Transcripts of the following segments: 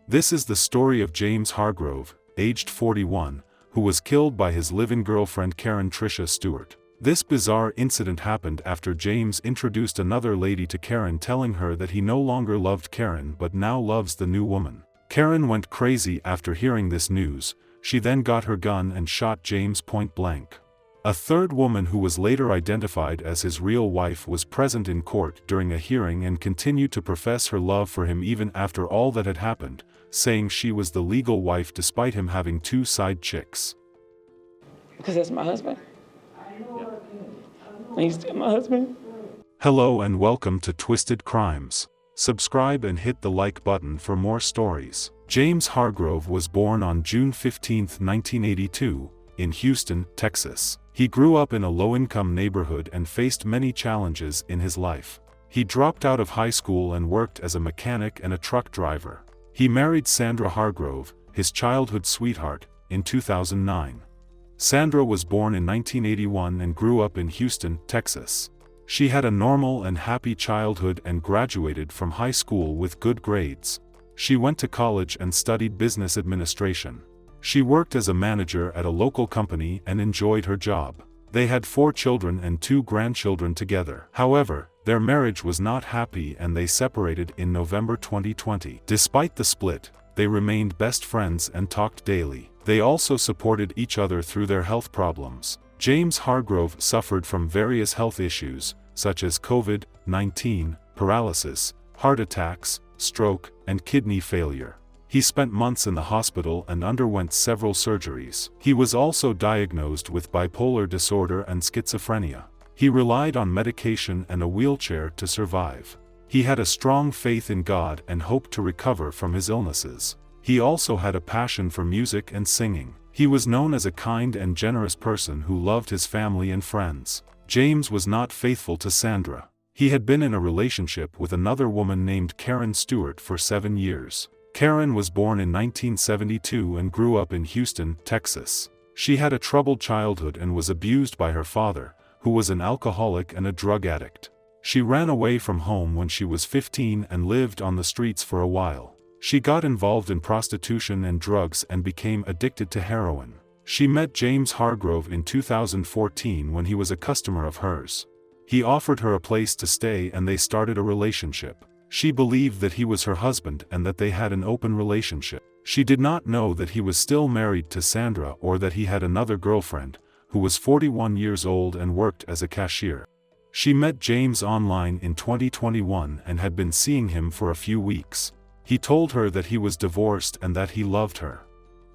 This is the story of James Hargrove, aged 41, who was killed by his live-in girlfriend Karin Tricia Stewart. This bizarre incident happened after James introduced another lady to Karin, telling her that he no longer loved Karin but now loves the new woman. Karin went crazy after hearing this news. She then got her gun and shot James point blank. A third woman, who was later identified as his real wife, was present in court during a hearing and continued to profess her love for him even after all that had happened, saying she was the legal wife despite him having two side chicks. Because that's my husband. He's still my husband. Hello and welcome to Twisted Crimes. Subscribe and hit the like button for more stories. James Hargrove was born on June 15, 1982, in Houston, Texas. He grew up in a low-income neighborhood and faced many challenges in his life. He dropped out of high school and worked as a mechanic and a truck driver. He married Sandra Hargrove, his childhood sweetheart, in 2009. Sandra was born in 1981 and grew up in Houston, Texas. She had a normal and happy childhood and graduated from high school with good grades. She went to college and studied business administration. She worked as a manager at a local company and enjoyed her job. They had 4 children and 2 grandchildren together. However, their marriage was not happy and they separated in November 2020. Despite the split, they remained best friends and talked daily. They also supported each other through their health problems. James Hargrove suffered from various health issues, such as COVID-19, paralysis, heart attacks, stroke, and kidney failure. He spent months in the hospital and underwent several surgeries. He was also diagnosed with bipolar disorder and schizophrenia. He relied on medication and a wheelchair to survive. He had a strong faith in God and hoped to recover from his illnesses. He also had a passion for music and singing. He was known as a kind and generous person who loved his family and friends. James was not faithful to Sandra. He had been in a relationship with another woman named Karin Stewart for 7 years. Karin was born in 1972 and grew up in Houston, Texas. She had a troubled childhood and was abused by her father, who was an alcoholic and a drug addict. She ran away from home when she was 15 and lived on the streets for a while. She got involved in prostitution and drugs and became addicted to heroin. She met James Hargrove in 2014 when he was a customer of hers. He offered her a place to stay and they started a relationship. She believed that he was her husband and that they had an open relationship. She did not know that he was still married to Sandra or that he had another girlfriend, who was 41 years old and worked as a cashier. She met James online in 2021 and had been seeing him for a few weeks. He told her that he was divorced and that he loved her.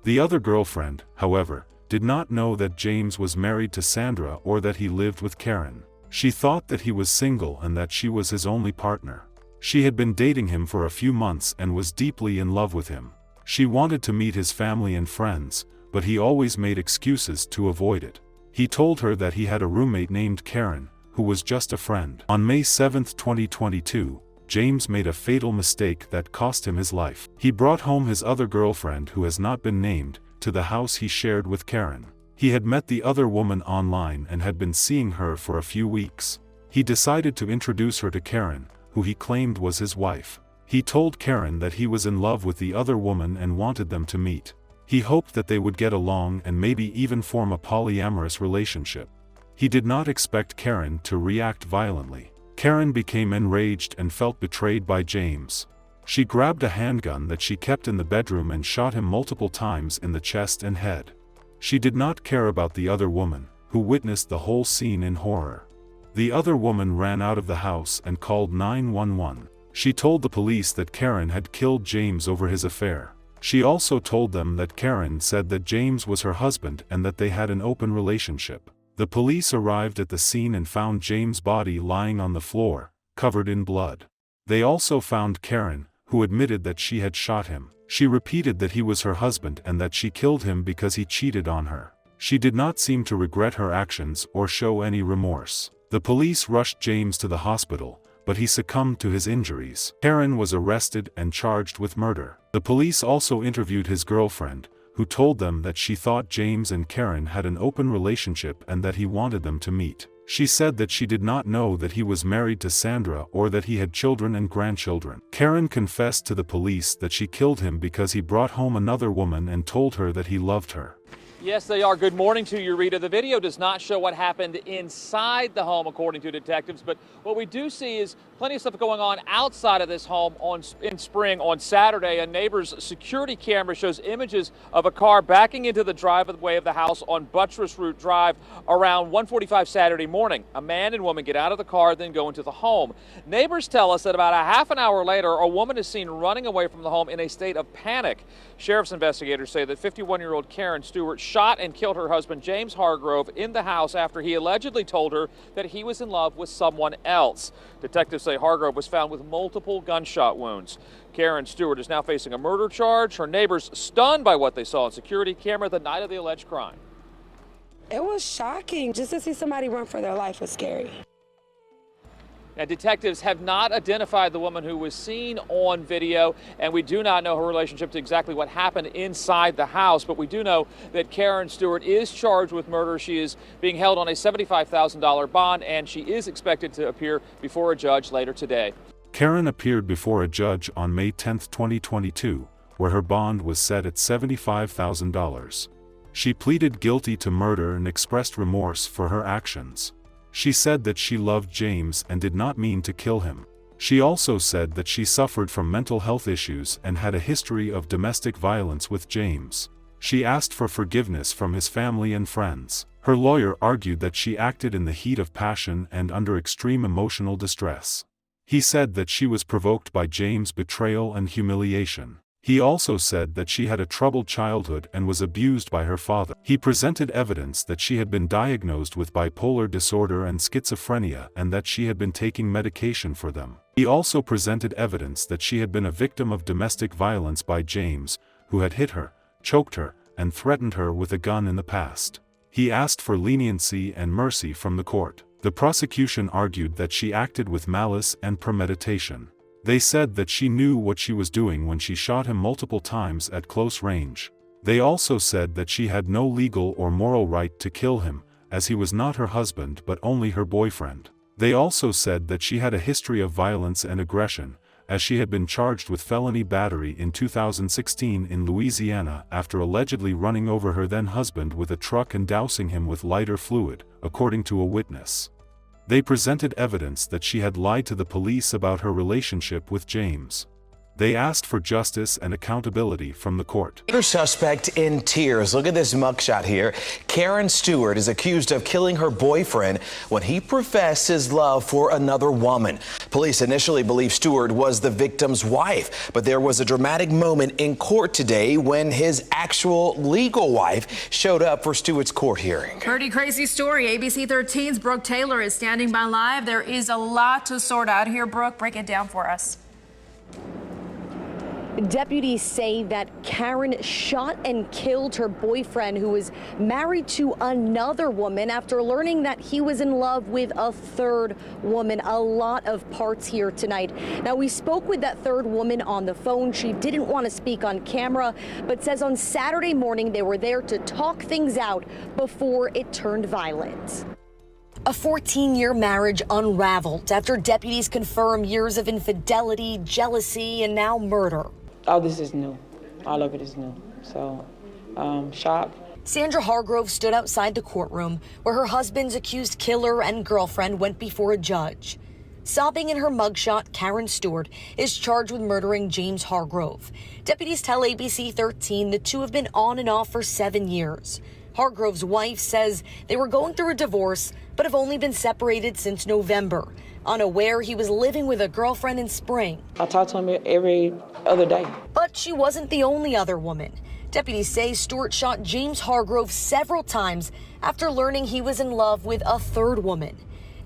The other girlfriend, however, did not know that James was married to Sandra or that he lived with Karin. She thought that he was single and that she was his only partner. She had been dating him for a few months and was deeply in love with him. She wanted to meet his family and friends, but he always made excuses to avoid it. He told her that he had a roommate named Karin, who was just a friend. On May 7, 2022, James made a fatal mistake that cost him his life. He brought home his other girlfriend, who has not been named, to the house he shared with Karin. He had met the other woman online and had been seeing her for a few weeks. He decided to introduce her to Karin, who he claimed was his wife. He told Karin that he was in love with the other woman and wanted them to meet. He hoped that they would get along and maybe even form a polyamorous relationship. He did not expect Karin to react violently. Karin became enraged and felt betrayed by James. She grabbed a handgun that she kept in the bedroom and shot him multiple times in the chest and head. She did not care about the other woman, who witnessed the whole scene in horror. The other woman ran out of the house and called 911. She told the police that Karin had killed James over his affair. She also told them that Karin said that James was her husband and that they had an open relationship. The police arrived at the scene and found James' body lying on the floor, covered in blood. They also found Karin, who admitted that she had shot him. She repeated that he was her husband and that she killed him because he cheated on her. She did not seem to regret her actions or show any remorse. The police rushed James to the hospital, but he succumbed to his injuries. Karin was arrested and charged with murder. The police also interviewed his girlfriend, who told them that she thought James and Karin had an open relationship and that he wanted them to meet. She said that she did not know that he was married to Sandra or that he had children and grandchildren. Karin confessed to the police that she killed him because he brought home another woman and told her that he loved her. Yes, they are. Good morning to you, Rita. The video does not show what happened inside the home, according to detectives, but what we do see is plenty of stuff going on outside of this home in Spring on Saturday. A neighbor's security camera shows images of a car backing into the driveway of the house on Buttress Route Drive around 1:45 Saturday morning. A man and woman get out of the car, then go into the home. Neighbors tell us that about a half an hour later, a woman is seen running away from the home in a state of panic. Sheriff's investigators say that 51-year-old Karin Stewart shot and killed her husband, James Hargrove, in the house after he allegedly told her that he was in love with someone else. Detectives say Hargrove was found with multiple gunshot wounds. Karin Stewart is now facing a murder charge. Her neighbors stunned by what they saw on security camera the night of the alleged crime. It was shocking. Just to see somebody run for their life was scary. Now, detectives have not identified the woman who was seen on video, and we do not know her relationship to exactly what happened inside the house, but we do know that Karin Stewart is charged with murder. She is being held on a $75,000 bond, and she is expected to appear before a judge later today. Karin appeared before a judge on May 10, 2022, where her bond was set at $75,000. She pleaded guilty to murder and expressed remorse for her actions. She said that she loved James and did not mean to kill him. She also said that she suffered from mental health issues and had a history of domestic violence with James. She asked for forgiveness from his family and friends. Her lawyer argued that she acted in the heat of passion and under extreme emotional distress. He said that she was provoked by James' betrayal and humiliation. He also said that she had a troubled childhood and was abused by her father. He presented evidence that she had been diagnosed with bipolar disorder and schizophrenia and that she had been taking medication for them. He also presented evidence that she had been a victim of domestic violence by James, who had hit her, choked her, and threatened her with a gun in the past. He asked for leniency and mercy from the court. The prosecution argued that she acted with malice and premeditation. They said that she knew what she was doing when she shot him multiple times at close range. They also said that she had no legal or moral right to kill him, as he was not her husband but only her boyfriend. They also said that she had a history of violence and aggression, as she had been charged with felony battery in 2016 in Louisiana after allegedly running over her then-husband with a truck and dousing him with lighter fluid, according to a witness. They presented evidence that she had lied to the police about her relationship with James. They asked for justice and accountability from the court. Another suspect in tears. Look at this mugshot here. Karin Stewart is accused of killing her boyfriend when he professed his love for another woman. Police initially believed Stewart was the victim's wife, but there was a dramatic moment in court today when his actual legal wife showed up for Stewart's court hearing. Pretty crazy story. ABC 13's Brooke Taylor is standing by live. There is a lot to sort out here. Brooke, break it down for us. Deputies say that Karin shot and killed her boyfriend, who was married to another woman, after learning that he was in love with a third woman. A lot of parts here tonight. Now, we spoke with that third woman on the phone. She didn't want to speak on camera, but says on Saturday morning they were there to talk things out before it turned violent. A 14-year marriage unraveled after deputies confirm years of infidelity, jealousy, and now murder. All this is new. All of it is new. So, shocked. Sandra Hargrove stood outside the courtroom where her husband's accused killer and girlfriend went before a judge. Sobbing in her mugshot, Karin Stewart is charged with murdering James Hargrove. Deputies tell ABC 13 the two have been on and off for 7 years. Hargrove's wife says they were going through a divorce, but have only been separated since November, unaware he was living with a girlfriend in Spring. I talk to him every other day. But she wasn't the only other woman. Deputies say Stewart shot James Hargrove several times after learning he was in love with a third woman.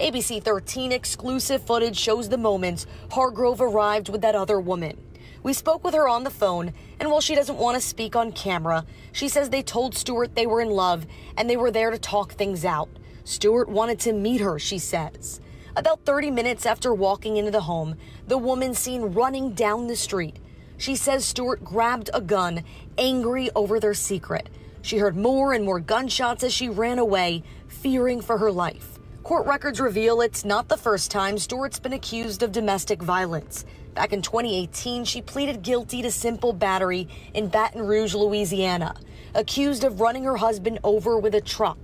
ABC 13 exclusive footage shows the moments Hargrove arrived with that other woman. We spoke with her on the phone, and while she doesn't want to speak on camera, she says they told Stewart they were in love and they were there to talk things out. Stewart wanted to meet her, she says. About 30 minutes after walking into the home, the woman seen running down the street. She says Stewart grabbed a gun, angry over their secret. She heard more and more gunshots as she ran away, fearing for her life. Court records reveal it's not the first time Stewart's been accused of domestic violence. Back in 2018, she pleaded guilty to simple battery in Baton Rouge, Louisiana, accused of running her husband over with a truck.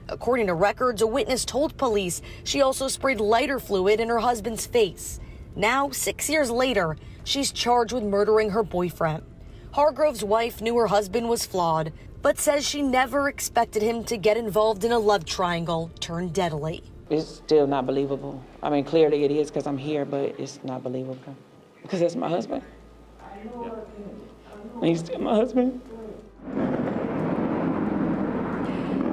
According to records, a witness told police she also sprayed lighter fluid in her husband's face. Now, 6 years later, she's charged with murdering her boyfriend. Hargrove's wife knew her husband was flawed, but says she never expected him to get involved in a love triangle turned deadly. It's still not believable. I mean, clearly it is because I'm here, but it's not believable. Because that's my husband. And he's still my husband.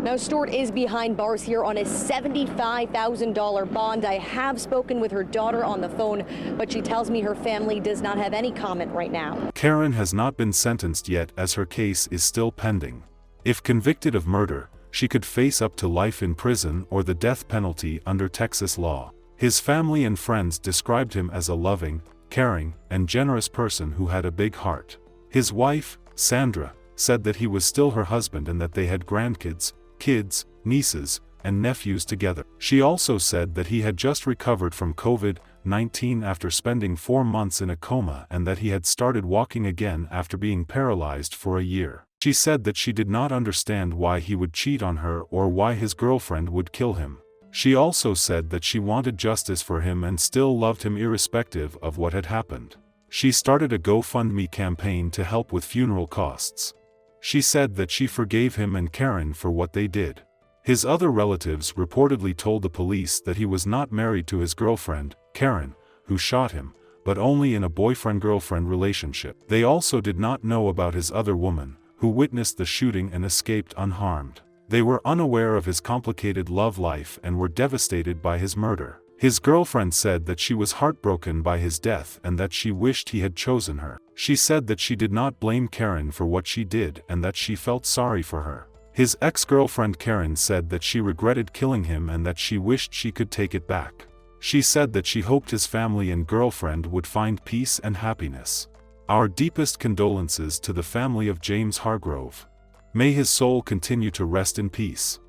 Now, Stewart is behind bars here on a $75,000 bond. I have spoken with her daughter on the phone, but she tells me her family does not have any comment right now. Karin has not been sentenced yet as her case is still pending. If convicted of murder, she could face up to life in prison or the death penalty under Texas law. His family and friends described him as a loving, caring, and generous person who had a big heart. His wife, Sandra, said that he was still her husband and that they had grandkids, kids, nieces, and nephews together. She also said that he had just recovered from COVID-19 after spending 4 months in a coma and that he had started walking again after being paralyzed for a year. She said that she did not understand why he would cheat on her or why his girlfriend would kill him. She also said that she wanted justice for him and still loved him irrespective of what had happened. She started a GoFundMe campaign to help with funeral costs. She said that she forgave him and Karin for what they did. His other relatives reportedly told the police that he was not married to his girlfriend, Karin, who shot him, but only in a boyfriend-girlfriend relationship. They also did not know about his other woman, who witnessed the shooting and escaped unharmed. They were unaware of his complicated love life and were devastated by his murder. His girlfriend said that she was heartbroken by his death and that she wished he had chosen her. She said that she did not blame Karin for what she did and that she felt sorry for her. His ex-girlfriend Karin said that she regretted killing him and that she wished she could take it back. She said that she hoped his family and girlfriend would find peace and happiness. Our deepest condolences to the family of James Hargrove. May his soul continue to rest in peace.